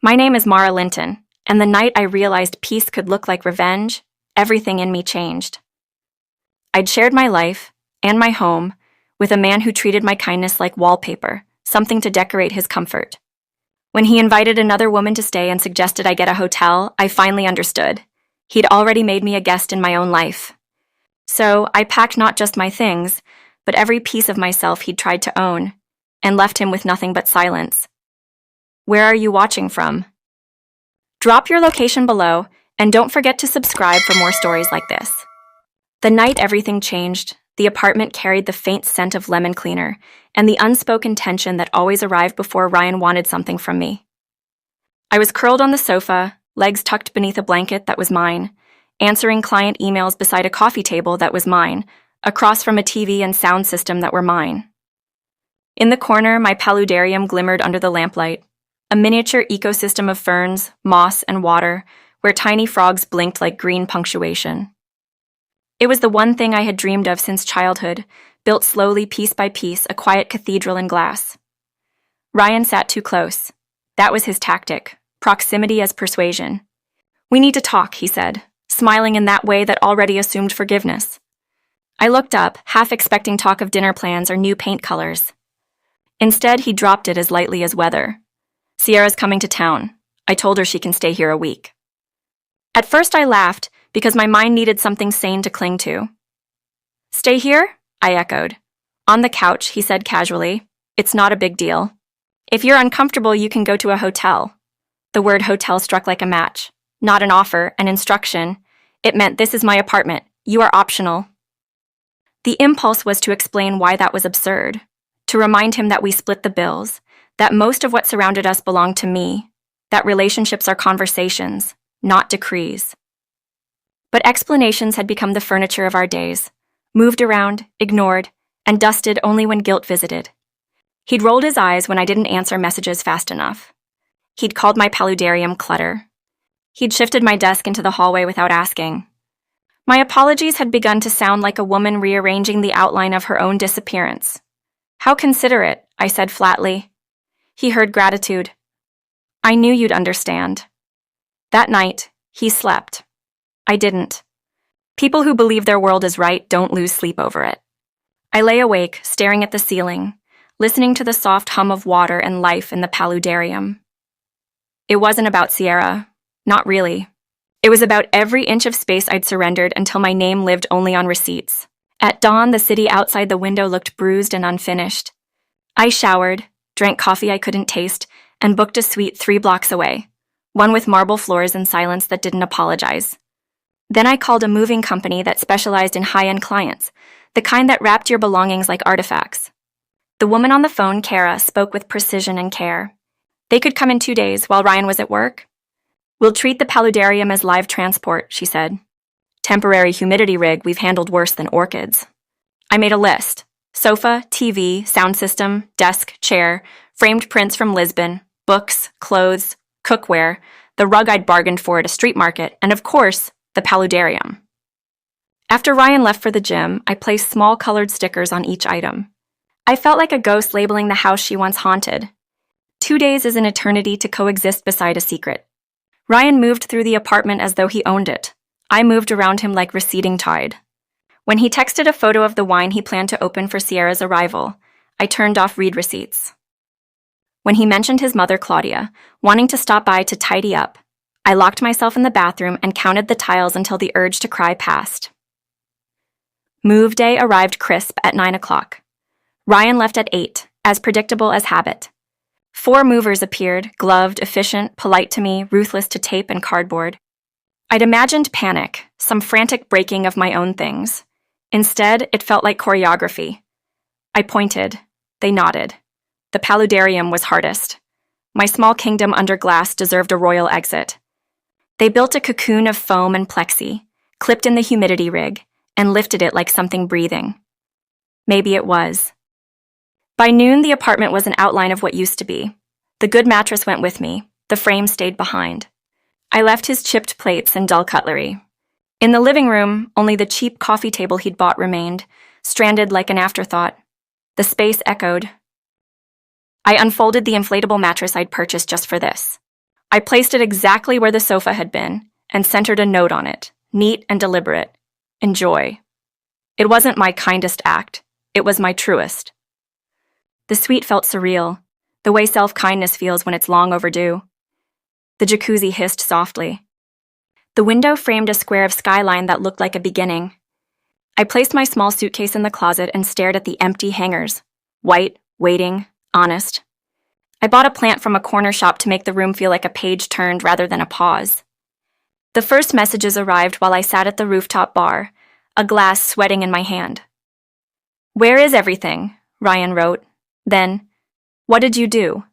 My name is Mara Linton, and the night I realized peace could look like revenge, everything in me changed. I'd shared my life, and my home, with a man who treated my kindness like wallpaper, something to decorate his comfort. When he invited another woman to stay and suggested I get a hotel, I finally understood. He'd already made me a guest in my own life. So I packed not just my things, but every piece of myself he'd tried to own, and left him with nothing but silence. Where are you watching from? Drop your location below, and don't forget to subscribe for more stories like this. The night everything changed, the apartment carried the faint scent of lemon cleaner and the unspoken tension that always arrived before Ryan wanted something from me. I was curled on the sofa, legs tucked beneath a blanket that was mine, answering client emails beside a coffee table that was mine, across from a TV and sound system that were mine. In the corner, my paludarium glimmered under the lamplight, a miniature ecosystem of ferns, moss, and water, where tiny frogs blinked like green punctuation. It was the one thing I had dreamed of since childhood, built slowly piece by piece, a quiet cathedral in glass. Ryan sat too close. That was his tactic, proximity as persuasion. "We need to talk," he said, smiling in that way that already assumed forgiveness. I looked up, half expecting talk of dinner plans or new paint colors. Instead, he dropped it as lightly as weather. "Sierra's coming to town. I told her she can stay here a week." At first I laughed, because my mind needed something sane to cling to. "Stay here?" I echoed. "On the couch," he said casually. "It's not a big deal. If you're uncomfortable, you can go to a hotel." The word hotel struck like a match. Not an offer, an instruction. It meant, "This is my apartment. You are optional." The impulse was to explain why that was absurd, to remind him that we split the bills, that most of what surrounded us belonged to me, that relationships are conversations, not decrees. But explanations had become the furniture of our days, moved around, ignored, and dusted only when guilt visited. He'd rolled his eyes when I didn't answer messages fast enough. He'd called my paludarium clutter. He'd shifted my desk into the hallway without asking. My apologies had begun to sound like a woman rearranging the outline of her own disappearance. "How considerate," I said flatly. He heard gratitude. "I knew you'd understand." That night, he slept. I didn't. People who believe their world is right don't lose sleep over it. I lay awake, staring at the ceiling, listening to the soft hum of water and life in the paludarium. It wasn't about Sierra. Not really. It was about every inch of space I'd surrendered until my name lived only on receipts. At dawn, the city outside the window looked bruised and unfinished. I showered, drank coffee I couldn't taste, and booked a suite 3 blocks away, one with marble floors and silence that didn't apologize. Then I called a moving company that specialized in high-end clients, the kind that wrapped your belongings like artifacts. The woman on the phone, Kara, spoke with precision and care. They could come in 2 days while Ryan was at work. "We'll treat the paludarium as live transport," she said. "Temporary humidity rig we've handled worse than orchids." I made a list. Sofa, TV, sound system, desk, chair, framed prints from Lisbon, books, clothes, cookware, the rug I'd bargained for at a street market, and of course, the paludarium. After Ryan left for the gym, I placed small colored stickers on each item. I felt like a ghost labeling the house she once haunted. 2 days is an eternity to coexist beside a secret. Ryan moved through the apartment as though he owned it. I moved around him like receding tide. When he texted a photo of the wine he planned to open for Sierra's arrival, I turned off read receipts. When he mentioned his mother, Claudia, wanting to stop by to tidy up, I locked myself in the bathroom and counted the tiles until the urge to cry passed. Move day arrived crisp at 9 o'clock. Ryan left at 8, as predictable as habit. 4 movers appeared, gloved, efficient, polite to me, ruthless to tape and cardboard. I'd imagined panic, some frantic breaking of my own things. Instead, it felt like choreography. I pointed. They nodded. The paludarium was hardest. My small kingdom under glass deserved a royal exit. They built a cocoon of foam and plexi, clipped in the humidity rig, and lifted it like something breathing. Maybe it was. By noon, the apartment was an outline of what used to be. The good mattress went with me. The frame stayed behind. I left his chipped plates and dull cutlery. In the living room, only the cheap coffee table he'd bought remained, stranded like an afterthought. The space echoed. I unfolded the inflatable mattress I'd purchased just for this. I placed it exactly where the sofa had been and centered a note on it, neat and deliberate. Enjoy. It wasn't my kindest act. It was my truest. The suite felt surreal, the way self-kindness feels when it's long overdue. The jacuzzi hissed softly. The window framed a square of skyline that looked like a beginning. I placed my small suitcase in the closet and stared at the empty hangers. White, waiting, honest. I bought a plant from a corner shop to make the room feel like a page turned rather than a pause. The first messages arrived while I sat at the rooftop bar, a glass sweating in my hand. "Where is everything?" Ryan wrote. Then, "What did you do?"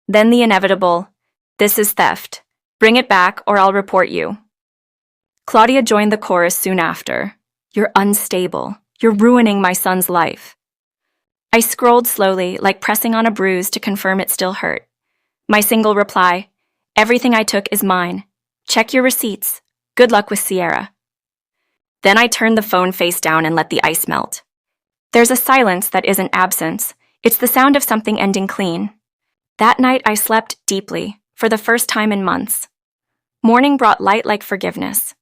Then the inevitable, "This is theft. Bring it back or I'll report you." Claudia joined the chorus soon after. "You're unstable. You're ruining my son's life." I scrolled slowly, like pressing on a bruise to confirm it still hurt. My single reply, "Everything I took is mine. Check your receipts. Good luck with Sierra." Then I turned the phone face down and let the ice melt. There's a silence that isn't absence. It's the sound of something ending clean. That night I slept deeply, for the first time in months. Morning brought light like forgiveness.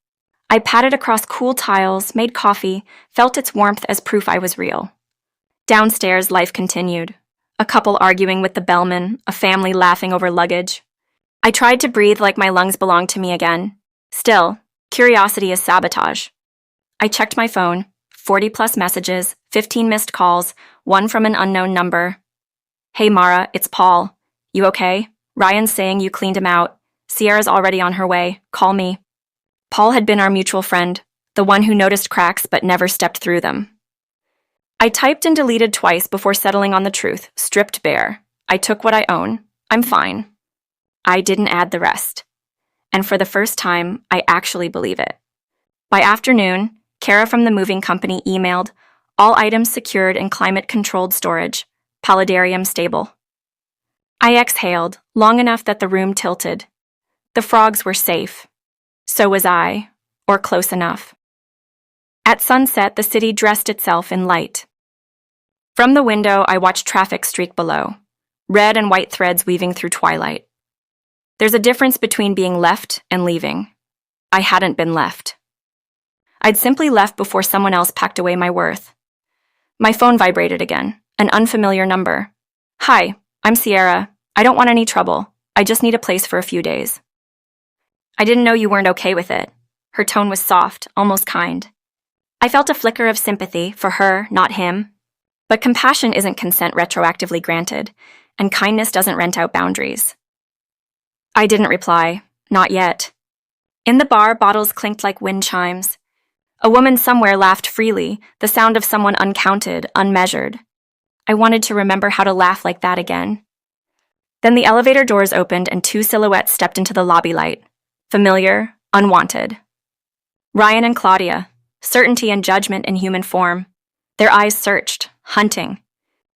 I patted across cool tiles, made coffee, felt its warmth as proof I was real. Downstairs, life continued. A couple arguing with the bellman, a family laughing over luggage. I tried to breathe like my lungs belonged to me again. Still, curiosity is sabotage. I checked my phone, 40+ messages, 15 missed calls, one from an unknown number. "Hey Mara, it's Paul. You okay? Ryan's saying you cleaned him out. Sierra's already on her way. Call me." Paul had been our mutual friend, the one who noticed cracks but never stepped through them. I typed and deleted twice before settling on the truth, stripped bare. I took what I own. I'm fine. I didn't add the rest. And for the first time, I actually believe it. By afternoon, Kara from the moving company emailed, "All items secured in climate-controlled storage. Paludarium stable." I exhaled, long enough that the room tilted. The frogs were safe. So was I, or close enough. At sunset, the city dressed itself in light. From the window, I watched traffic streak below, red and white threads weaving through twilight. There's a difference between being left and leaving. I hadn't been left. I'd simply left before someone else packed away my worth. My phone vibrated again, an unfamiliar number. "Hi, I'm Sierra. I don't want any trouble. I just need a place for a few days." "I didn't know you weren't okay with it." Her tone was soft, almost kind. I felt a flicker of sympathy for her, not him. But compassion isn't consent retroactively granted, and kindness doesn't rent out boundaries. I didn't reply, not yet. In the bar, bottles clinked like wind chimes. A woman somewhere laughed freely, the sound of someone uncounted, unmeasured. I wanted to remember how to laugh like that again. Then the elevator doors opened and two silhouettes stepped into the lobby light. Familiar, unwanted. Ryan and Claudia, certainty and judgment in human form. Their eyes searched, hunting.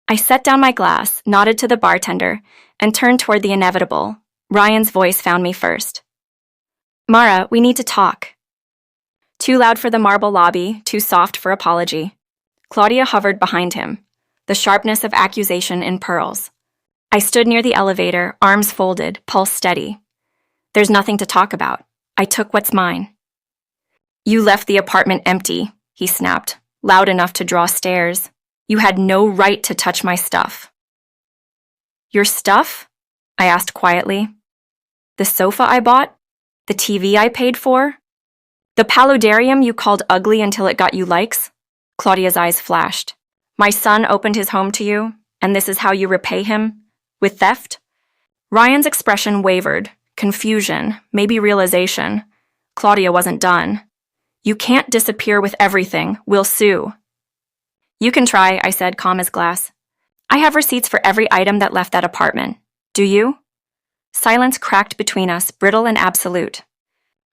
I set down my glass, nodded to the bartender, and turned toward the inevitable. Ryan's voice found me first. "Mara, we need to talk." Too loud for the marble lobby, too soft for apology. Claudia hovered behind him, the sharpness of accusation in pearls. I stood near the elevator, arms folded, pulse steady. "There's nothing to talk about. I took what's mine." "You left the apartment empty," he snapped, loud enough to draw stares. "You had no right to touch my stuff." "Your stuff?" I asked quietly. "The sofa I bought? The TV I paid for? The paludarium you called ugly until it got you likes?" Claudia's eyes flashed. "My son opened his home to you, and this is how you repay him? With theft?" Ryan's expression wavered. Confusion, maybe realization. Claudia wasn't done. "You can't disappear with everything. We'll sue." "You can try," I said, calm as glass. "I have receipts for every item that left that apartment. Do you?" Silence cracked between us, brittle and absolute.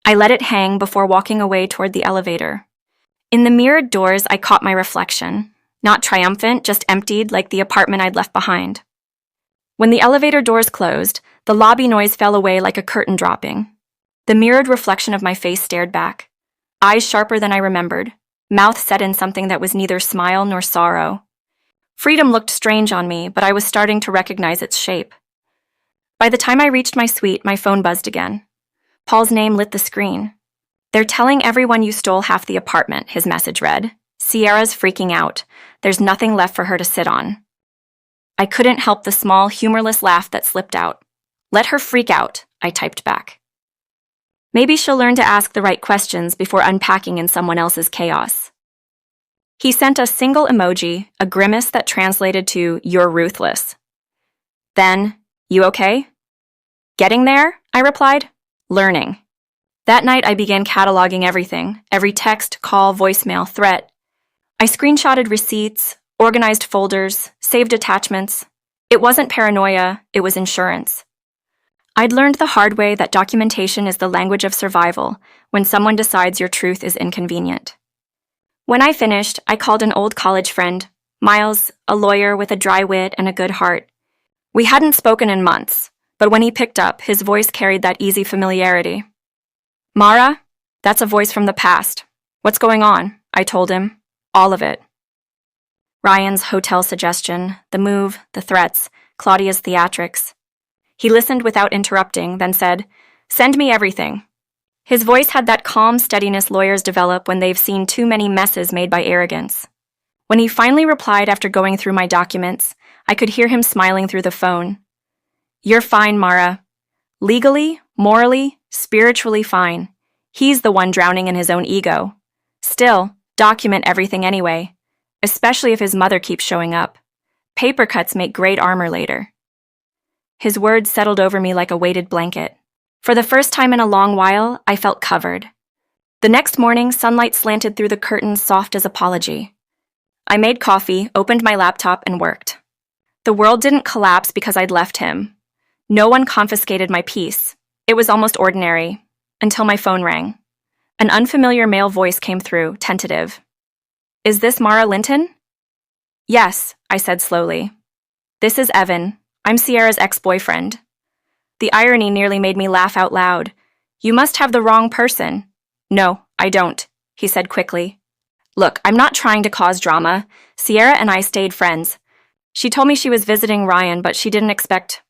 I let it hang before walking away toward the elevator. In the mirrored doors, I caught my reflection. Not triumphant, just emptied like the apartment I'd left behind. When the elevator doors closed, the lobby noise fell away like a curtain dropping. The mirrored reflection of my face stared back. Eyes sharper than I remembered, mouth set in something that was neither smile nor sorrow. Freedom looked strange on me, but I was starting to recognize its shape. By the time I reached my suite, my phone buzzed again. Paul's name lit the screen. "They're telling everyone you stole half the apartment," his message read. "Sierra's freaking out. There's nothing left for her to sit on." I couldn't help the small, humorless laugh that slipped out. "Let her freak out," I typed back. Maybe she'll learn to ask the right questions before unpacking in someone else's chaos. He sent a single emoji, a grimace that translated to, "You're ruthless." Then, "You okay?" "Getting there," I replied. "Learning." That night I began cataloging everything, every text, call, voicemail, threat. I screenshotted receipts, organized folders, saved attachments. It wasn't paranoia, it was insurance. I'd learned the hard way that documentation is the language of survival when someone decides your truth is inconvenient. When I finished, I called an old college friend, Miles, a lawyer with a dry wit and a good heart. We hadn't spoken in months, but when he picked up, his voice carried that easy familiarity. "Mara, that's a voice from the past. What's going on?" I told him. All of it. Ryan's hotel suggestion, the move, the threats, Claudia's theatrics. He listened without interrupting, then said, "Send me everything." His voice had that calm steadiness lawyers develop when they've seen too many messes made by arrogance. When he finally replied after going through my documents, I could hear him smiling through the phone. "You're fine, Mara. Legally, morally, spiritually fine. He's the one drowning in his own ego. Still, document everything anyway, especially if his mother keeps showing up. Paper cuts make great armor later." His words settled over me like a weighted blanket. For the first time in a long while, I felt covered. The next morning, sunlight slanted through the curtains, soft as apology. I made coffee, opened my laptop, and worked. The world didn't collapse because I'd left him. No one confiscated my peace. It was almost ordinary, until my phone rang. An unfamiliar male voice came through, tentative. "Is this Mara Linton?" "Yes," I said slowly. "This is Evan. I'm Sierra's ex-boyfriend." The irony nearly made me laugh out loud. "You must have the wrong person." "No, I don't," he said quickly. "Look, I'm not trying to cause drama. Sierra and I stayed friends. She told me she was visiting Ryan, but she didn't expect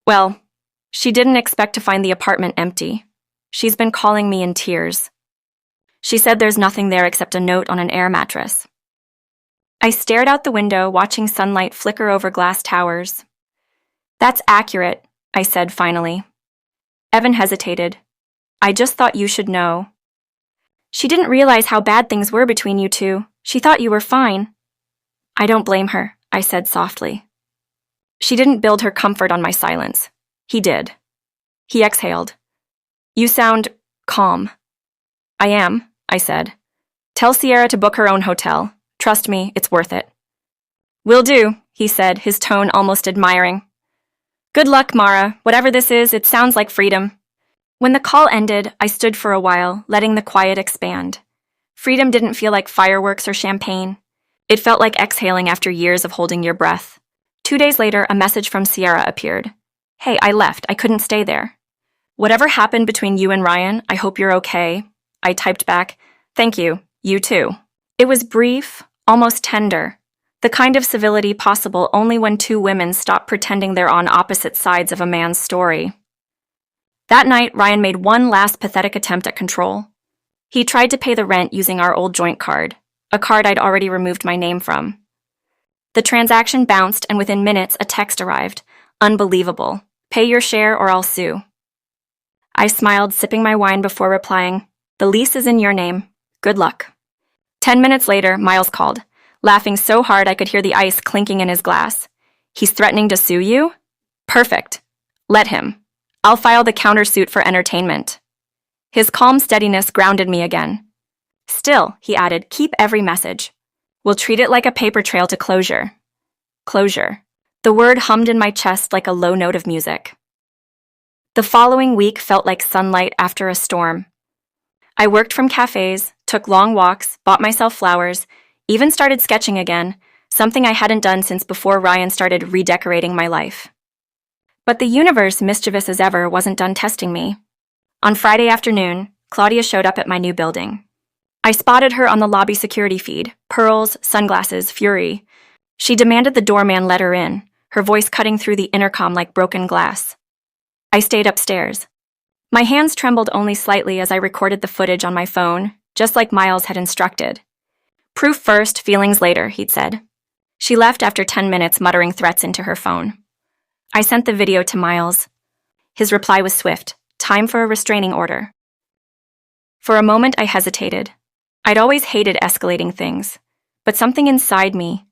to find the apartment empty. She's been calling me in tears. She said there's nothing there except a note on an air mattress." I stared out the window, watching sunlight flicker over glass towers. "That's accurate," I said finally. Evan hesitated. "I just thought you should know." "She didn't realize how bad things were between you two. She thought you were fine." "I don't blame her," I said softly. She didn't build her comfort on my silence. He did. He exhaled. "You sound calm." "I am," I said. "Tell Sierra to book her own hotel. Trust me, it's worth it." "Will do," he said, his tone almost admiring. "Good luck, Mara. Whatever this is, it sounds like freedom." When the call ended, I stood for a while, letting the quiet expand. Freedom didn't feel like fireworks or champagne. It felt like exhaling after years of holding your breath. 2 days later, a message from Sierra appeared. "Hey, I left. I couldn't stay there. Whatever happened between you and Ryan, I hope you're okay." I typed back, "Thank you. You too." It was brief, almost tender. The kind of civility possible only when two women stop pretending they're on opposite sides of a man's story. That night, Ryan made one last pathetic attempt at control. He tried to pay the rent using our old joint card, a card I'd already removed my name from. The transaction bounced, and within minutes, a text arrived. Unbelievable. "Pay your share or I'll sue." I smiled, sipping my wine before replying, "The lease is in your name. Good luck." 10 minutes later, Miles called, laughing so hard I could hear the ice clinking in his glass. "He's threatening to sue you?" "Perfect. Let him. I'll file the countersuit for entertainment." His calm steadiness grounded me again. "Still," he added, "keep every message. We'll treat it like a paper trail to closure." Closure. The word hummed in my chest like a low note of music. The following week felt like sunlight after a storm. I worked from cafes, took long walks, bought myself flowers, even started sketching again, something I hadn't done since before Ryan started redecorating my life. But the universe, mischievous as ever, wasn't done testing me. On Friday afternoon, Claudia showed up at my new building. I spotted her on the lobby security feed, pearls, sunglasses, fury. She demanded the doorman let her in, her voice cutting through the intercom like broken glass. I stayed upstairs. My hands trembled only slightly as I recorded the footage on my phone, just like Miles had instructed. "Proof first, feelings later," he'd said. She left after 10 minutes, muttering threats into her phone. I sent the video to Miles. His reply was swift: "Time for a restraining order." For a moment, I hesitated. I'd always hated escalating things, but something inside me,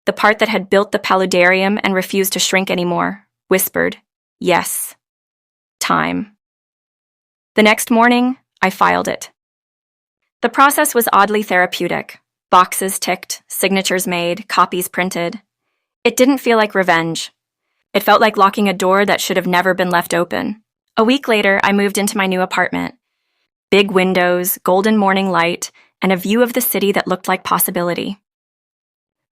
the part that had built the paludarium and refused to shrink anymore, whispered, "Yes. Time." The next morning, I filed it. The process was oddly therapeutic. Boxes ticked, signatures made, copies printed. It didn't feel like revenge. It felt like locking a door that should have never been left open. A week later, I moved into my new apartment. Big windows, golden morning light, and a view of the city that looked like possibility.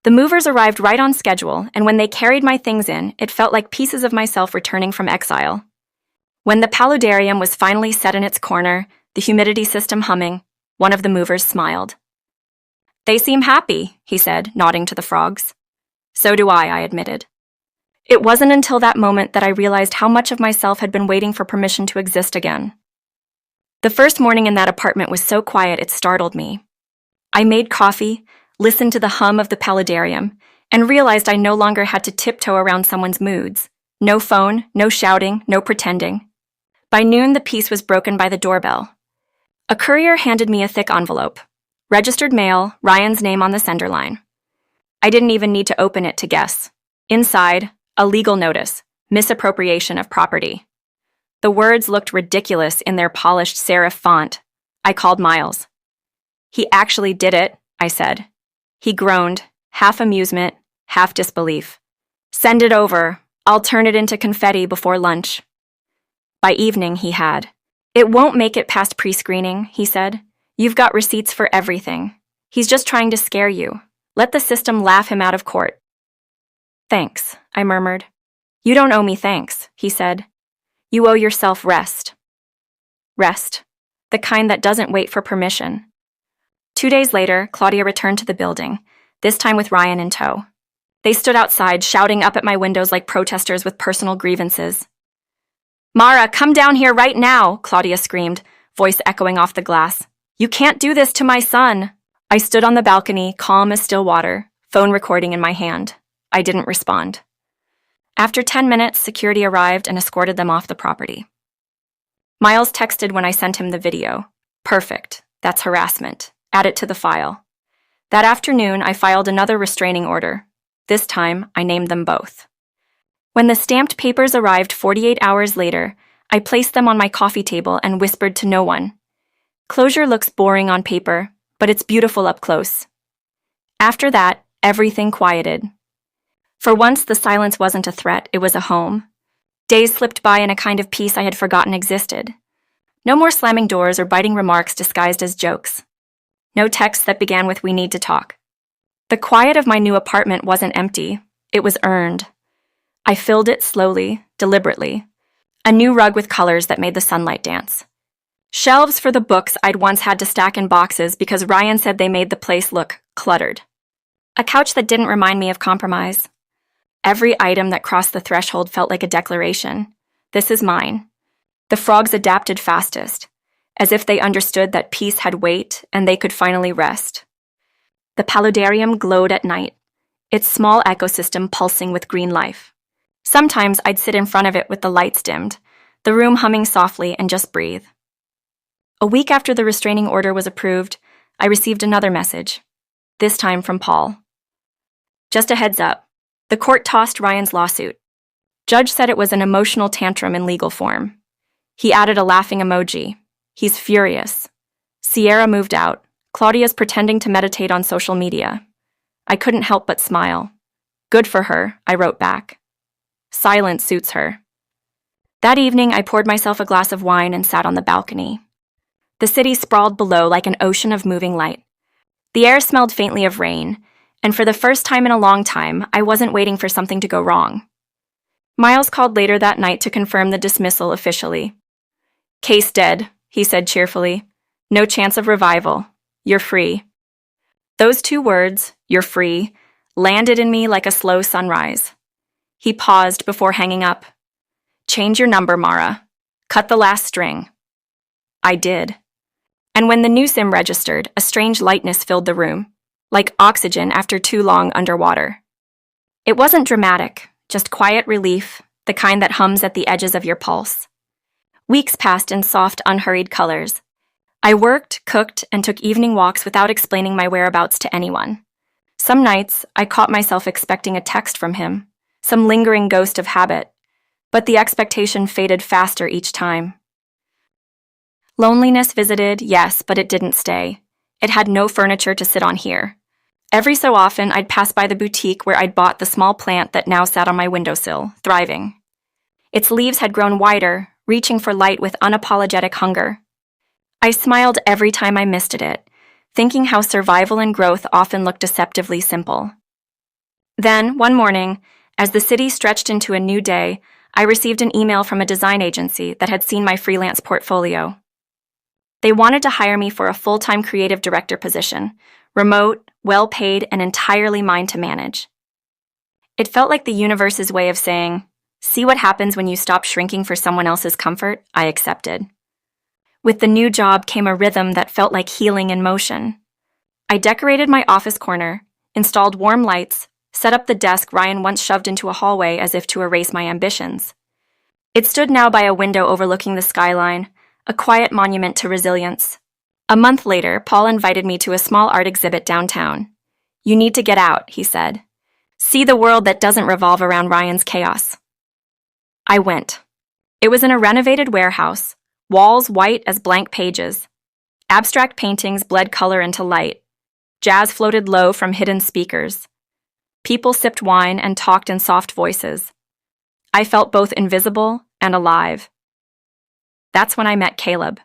The movers arrived right on schedule, and when they carried my things in, it felt like pieces of myself returning from exile. When the paludarium was finally set in its corner, the humidity system humming, one of the movers smiled. "They seem happy," he said, nodding to the frogs. "So do I admitted. It wasn't until that moment that I realized how much of myself had been waiting for permission to exist again. The first morning in that apartment was so quiet it startled me. I made coffee, listened to the hum of the paludarium, and realized I no longer had to tiptoe around someone's moods. No phone, no shouting, no pretending. By noon, the peace was broken by the doorbell. A courier handed me a thick envelope. Registered mail, Ryan's name on the sender line. I didn't even need to open it to guess. Inside, a legal notice, misappropriation of property. The words looked ridiculous in their polished serif font. I called Miles. "He actually did it," I said. He groaned, half amusement, half disbelief. "Send it over. I'll turn it into confetti before lunch." By evening, he had. "It won't make it past pre-screening," he said. "You've got receipts for everything. He's just trying to scare you. Let the system laugh him out of court." "Thanks," I murmured. "You don't owe me thanks," he said. "You owe yourself rest." Rest. The kind that doesn't wait for permission. 2 days later, Claudia returned to the building, this time with Ryan in tow. They stood outside, shouting up at my windows like protesters with personal grievances. "Mara, come down here right now," Claudia screamed, voice echoing off the glass. "You can't do this to my son." I stood on the balcony, calm as still water, phone recording in my hand. I didn't respond. After 10 minutes, security arrived and escorted them off the property. Miles texted when I sent him the video. "Perfect. That's harassment. Add it to the file." That afternoon, I filed another restraining order. This time, I named them both. When the stamped papers arrived 48 hours later, I placed them on my coffee table and whispered to no one. Closure looks boring on paper, but it's beautiful up close. After that, everything quieted. For once, the silence wasn't a threat, it was a home. Days slipped by in a kind of peace I had forgotten existed. No more slamming doors or biting remarks disguised as jokes. No texts that began with "we need to talk." The quiet of my new apartment wasn't empty, it was earned. I filled it slowly, deliberately. A new rug with colors that made the sunlight dance. Shelves for the books I'd once had to stack in boxes because Ryan said they made the place look cluttered. A couch that didn't remind me of compromise. Every item that crossed the threshold felt like a declaration. This is mine. The frogs adapted fastest, as if they understood that peace had weight and they could finally rest. The paludarium glowed at night, its small ecosystem pulsing with green life. Sometimes I'd sit in front of it with the lights dimmed, the room humming softly, and just breathe. A week after the restraining order was approved, I received another message, this time from Paul. "Just a heads up. The court tossed Ryan's lawsuit. Judge said it was an emotional tantrum in legal form." He added a laughing emoji. "He's furious. Sierra moved out. Claudia's pretending to meditate on social media." I couldn't help but smile. "Good for her," I wrote back. Silence suits her. That evening, I poured myself a glass of wine and sat on the balcony. The city sprawled below like an ocean of moving light. The air smelled faintly of rain, and for the first time in a long time, I wasn't waiting for something to go wrong. Miles called later that night to confirm the dismissal officially. "Case dead," he said cheerfully. "No chance of revival. You're free." Those 2 words, "you're free," landed in me like a slow sunrise. He paused before hanging up. Change your number, Mara. Cut the last string. I did. And when the new SIM registered, a strange lightness filled the room, like oxygen after too long underwater. It wasn't dramatic, just quiet relief, the kind that hums at the edges of your pulse. Weeks passed in soft, unhurried colors. I worked, cooked, and took evening walks without explaining my whereabouts to anyone. Some nights, I caught myself expecting a text from him, some lingering ghost of habit, but the expectation faded faster each time. Loneliness visited, yes, but it didn't stay. It had no furniture to sit on here. Every so often, I'd pass by the boutique where I'd bought the small plant that now sat on my windowsill, thriving. Its leaves had grown wider, reaching for light with unapologetic hunger. I smiled every time I misted it, thinking how survival and growth often look deceptively simple. Then, one morning, as the city stretched into a new day, I received an email from a design agency that had seen my freelance portfolio. They wanted to hire me for a full-time creative director position, remote, well-paid, and entirely mine to manage. It felt like the universe's way of saying, see what happens when you stop shrinking for someone else's comfort. I accepted. With the new job came a rhythm that felt like healing in motion. I decorated my office corner, installed warm lights, set up the desk Ryan once shoved into a hallway as if to erase my ambitions. It stood now by a window overlooking the skyline, a quiet monument to resilience. A month later, Paul invited me to a small art exhibit downtown. You need to get out, he said. See the world that doesn't revolve around Ryan's chaos. I went. It was in a renovated warehouse, walls white as blank pages. Abstract paintings bled color into light. Jazz floated low from hidden speakers. People sipped wine and talked in soft voices. I felt both invisible and alive. That's when I met Caleb.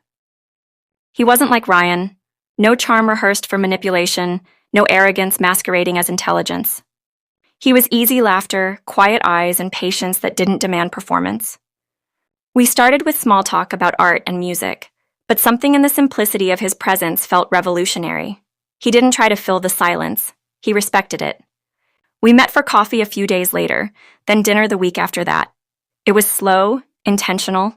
He wasn't like Ryan. No charm rehearsed for manipulation, no arrogance masquerading as intelligence. He was easy laughter, quiet eyes, and patience that didn't demand performance. We started with small talk about art and music, but something in the simplicity of his presence felt revolutionary. He didn't try to fill the silence. He respected it. We met for coffee a few days later, then dinner the week after that. It was slow, intentional.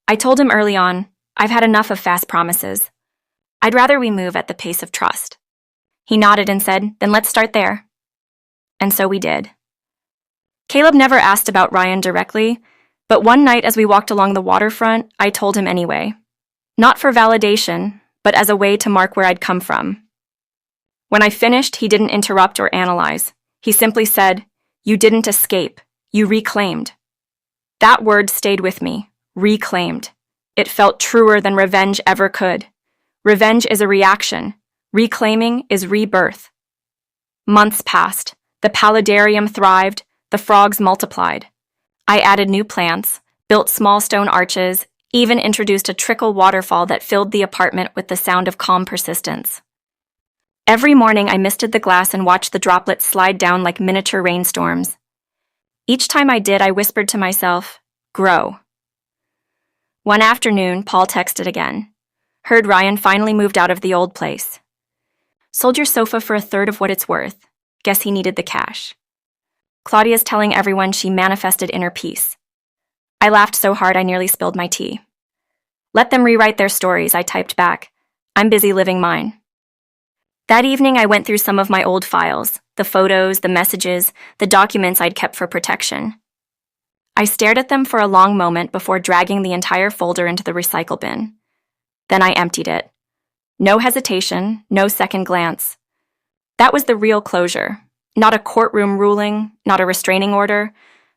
I told him early on, I've had enough of fast promises. I'd rather we move at the pace of trust. He nodded and said, then let's start there. And so we did. Caleb never asked about Ryan directly, but one night as we walked along the waterfront, I told him anyway. Not for validation, but as a way to mark where I'd come from. When I finished, he didn't interrupt or analyze. He simply said, you didn't escape, you reclaimed. That word stayed with me, reclaimed. It felt truer than revenge ever could. Revenge is a reaction. Reclaiming is rebirth. Months passed. The paludarium thrived. The frogs multiplied. I added new plants, built small stone arches, even introduced a trickle waterfall that filled the apartment with the sound of calm persistence. Every morning I misted the glass and watched the droplets slide down like miniature rainstorms. Each time I did, I whispered to myself, grow. One afternoon, Paul texted again. Heard Ryan finally moved out of the old place. Sold your sofa for a third of what it's worth. Guess he needed the cash. Claudia's telling everyone she manifested inner peace. I laughed so hard I nearly spilled my tea. Let them rewrite their stories, I typed back. I'm busy living mine. That evening, I went through some of my old files, the photos, the messages, the documents I'd kept for protection. I stared at them for a long moment before dragging the entire folder into the recycle bin. Then I emptied it. No hesitation, no second glance. That was the real closure. Not a courtroom ruling, not a restraining order,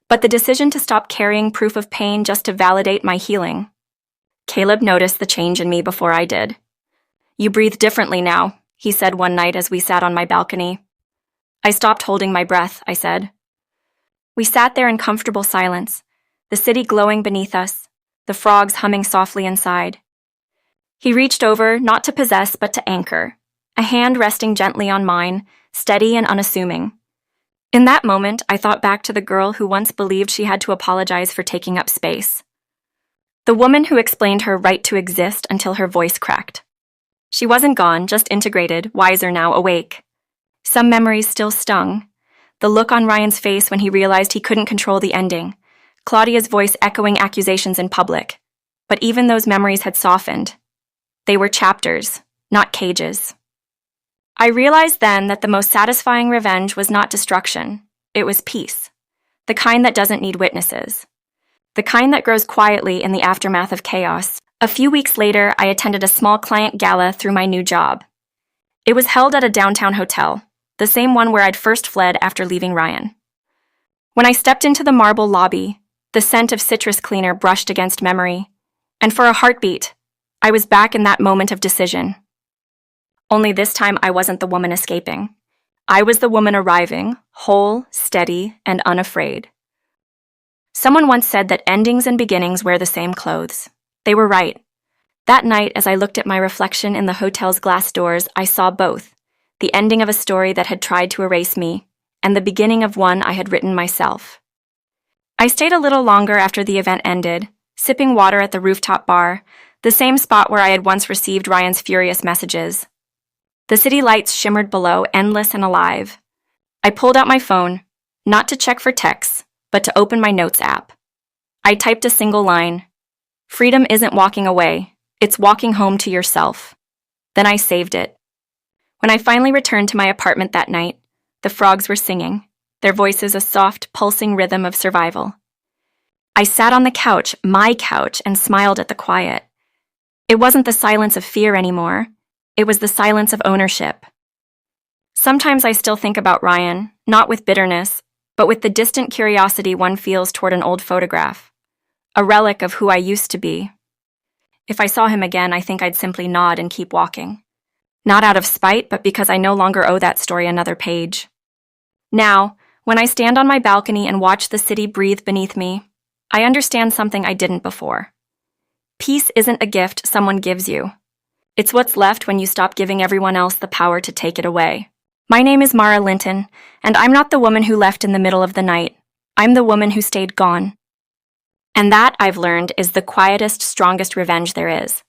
but the decision to stop carrying proof of pain just to validate my healing. Caleb noticed the change in me before I did. You breathe differently now, he said one night as we sat on my balcony. I stopped holding my breath, I said. We sat there in comfortable silence, the city glowing beneath us, the frogs humming softly inside. He reached over, not to possess, but to anchor, a hand resting gently on mine, steady and unassuming. In that moment, I thought back to the girl who once believed she had to apologize for taking up space. The woman who explained her right to exist until her voice cracked. She wasn't gone, just integrated, wiser now, awake. Some memories still stung. The look on Ryan's face when he realized he couldn't control the ending. Claudia's voice echoing accusations in public. But even those memories had softened. They were chapters, not cages. I realized then that the most satisfying revenge was not destruction, it was peace. The kind that doesn't need witnesses. The kind that grows quietly in the aftermath of chaos. A few weeks later, I attended a small client gala through my new job. It was held at a downtown hotel, the same one where I'd first fled after leaving Ryan. When I stepped into the marble lobby, the scent of citrus cleaner brushed against memory, and for a heartbeat, I was back in that moment of decision. Only this time I wasn't the woman escaping. I was the woman arriving, whole, steady, and unafraid. Someone once said that endings and beginnings wear the same clothes. They were right. That night, as I looked at my reflection in the hotel's glass doors, I saw both, the ending of a story that had tried to erase me, and the beginning of one I had written myself. I stayed a little longer after the event ended, sipping water at the rooftop bar, the same spot where I had once received Ryan's furious messages. The city lights shimmered below, endless and alive. I pulled out my phone, not to check for texts, but to open my notes app. I typed a single line. Freedom isn't walking away, it's walking home to yourself. Then I saved it. When I finally returned to my apartment that night, the frogs were singing, their voices a soft, pulsing rhythm of survival. I sat on the couch, my couch, and smiled at the quiet. It wasn't the silence of fear anymore. It was the silence of ownership. Sometimes I still think about Ryan, not with bitterness, but with the distant curiosity one feels toward an old photograph, a relic of who I used to be. If I saw him again, I think I'd simply nod and keep walking. Not out of spite, but because I no longer owe that story another page. Now, when I stand on my balcony and watch the city breathe beneath me, I understand something I didn't before. Peace isn't a gift someone gives you. It's what's left when you stop giving everyone else the power to take it away. My name is Mara Linton, and I'm not the woman who left in the middle of the night. I'm the woman who stayed gone. And that, I've learned, is the quietest, strongest revenge there is.